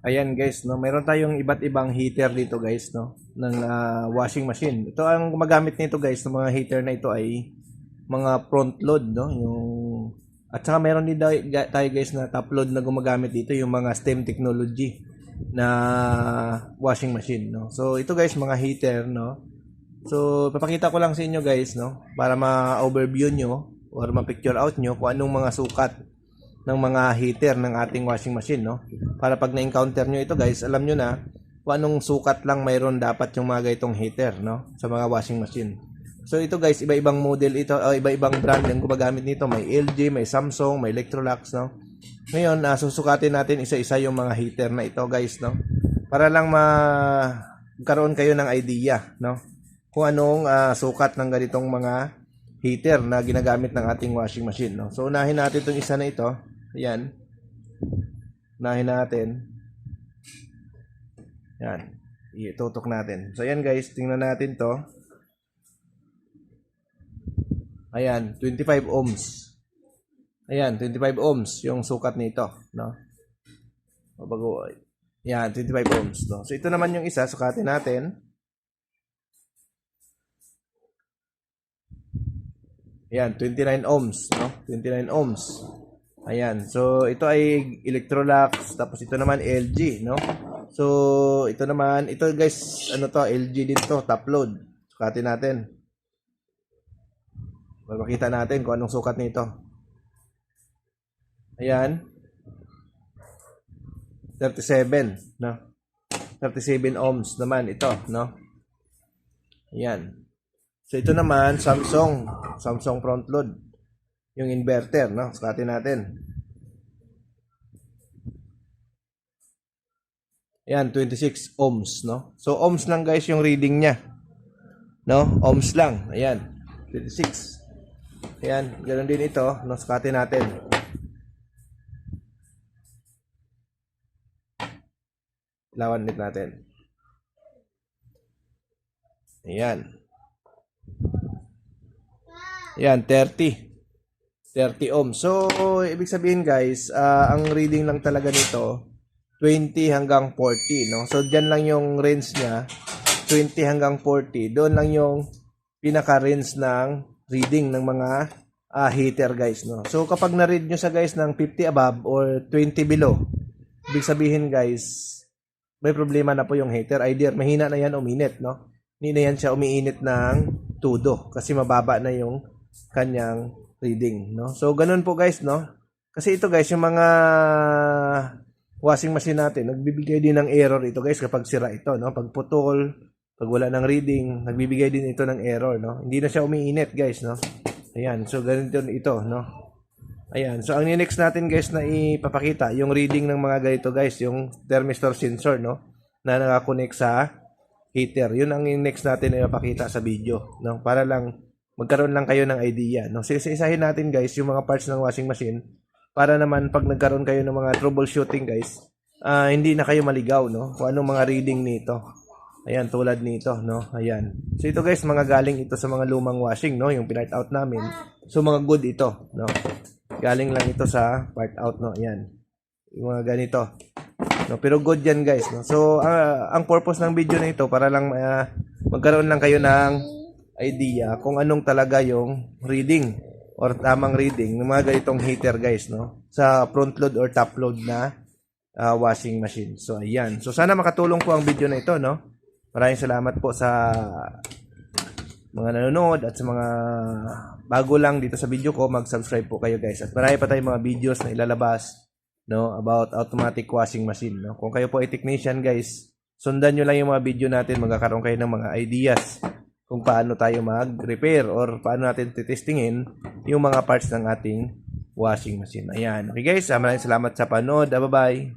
Ayan guys, no, meron tayong iba't ibang heater dito guys, no, ng washing machine. Ito ang gumagamit nito guys, ng mga heater na ito ay mga front load, no, yung at saka meron din tayo guys na top load na gumagamit dito, yung mga STEM technology na washing machine, no. So ito guys, mga heater, no. So papakita ko lang sa inyo guys, no, para ma-overview nyo or ma-picture out nyo kung anong mga sukat ng mga heater ng ating washing machine, no? Para pag na-encounter nyo ito guys, alam nyo na kung anong sukat lang mayroon dapat yung mga ganitong heater, no? Sa mga washing machine. So ito guys, iba-ibang model ito, iba-ibang brand yung gumagamit nito. May LG, may Samsung, may Electrolux, no? Ngayon, susukatin natin isa-isa yung mga heater na ito guys, no? Para lang magkaroon kayo ng idea, no? Kung anong sukat ng ganitong mga heater na ginagamit ng ating washing machine, no? So unahin natin itong isa na ito. Ayan. Unahin natin. Ayan. Itutok natin. So ayan guys, tingnan natin to. Ayan, 25 ohms. Ayan, 25 ohms yung sukat nito, no? Bago. Ayan, 25 ohms, no? So ito naman yung isa, sukatin natin. Ayan, 29 ohms, no? 29 ohms. Ayan, so ito ay Electrolux, tapos ito naman LG, no? So ito naman, ito guys, ano to, LG din to, top load. Sukatin natin. Makita natin kung anong sukat nito. Ayan. 37, no? 37 ohms naman ito, no? Ayan. So ito naman Samsung front load. Yung inverter, no? Sukatin natin. Ayan, 26 ohms, no? So ohms lang guys yung reading niya. No? Ohms lang. Ayan, 26. Ayan, ganoon din ito, no? Sukatin natin. Lawan ulit natin. Ayan. Ayan, 30 ohms. So, ibig sabihin guys, ang reading lang talaga nito, 20 hanggang 40, no? So, dyan lang yung range niya, 20 hanggang 40. Doon lang yung pinaka-range ng reading ng mga heater guys, no? So, kapag na-read nyo sa guys ng 50 above or 20 below, ibig sabihin guys, may problema na po yung heater. Either mahina na yan, uminit, no? Hindi na yan siya umiinit ng todo kasi mababa na yung kanyang reading, no? So ganun po guys, no? Kasi ito guys, yung mga washing machine natin, nagbibigay din ng error ito guys kapag sira ito, no? Pag putol, pag wala ng reading, nagbibigay din ito ng error, no? Hindi na siya umiinit guys, no? Ayan, so ganito ito, no? Ayan, so ang next natin guys na ipapakita, yung reading ng mga ganito guys, yung thermistor sensor, no? Na nakakonect sa heater. Yun ang next natin na ipapakita sa video, no? Para lang magkaroon lang kayo ng idea, no? So isa-isahin natin guys yung mga parts ng washing machine para naman pag nagkaroon kayo ng mga troubleshooting guys, hindi na kayo maligaw, no? Kung anong mga reading nito. Ayan, tulad nito, no? Ayan. So ito guys, mga galing ito sa mga lumang washing, no? Yung pinart out namin. So mga good ito, no? Galing lang ito sa part out, no? Ayan. Yung mga ganito. No? Pero good yan guys, no? So ang purpose ng video na ito para lang magkaroon lang kayo ng idea kung anong talaga yung reading or tamang reading ng mga ganitong heater guys, no? Sa front load or top load na washing machine. So ayan. So sana makatulong po ang video na ito, no? Maraming salamat po sa mga nanonood at sa mga bago lang dito sa video ko, mag-subscribe po kayo guys. At marami pa tayong mga videos na ilalabas, no, about automatic washing machine, no? Kung kayo po ay technician guys, sundan nyo lang yung mga video natin, magkakaroon kayo ng mga ideas kung paano tayo mag-repair or paano natin titestingin yung mga parts ng ating washing machine. Ayan. Okay guys, maraming salamat sa panood. Bye-bye.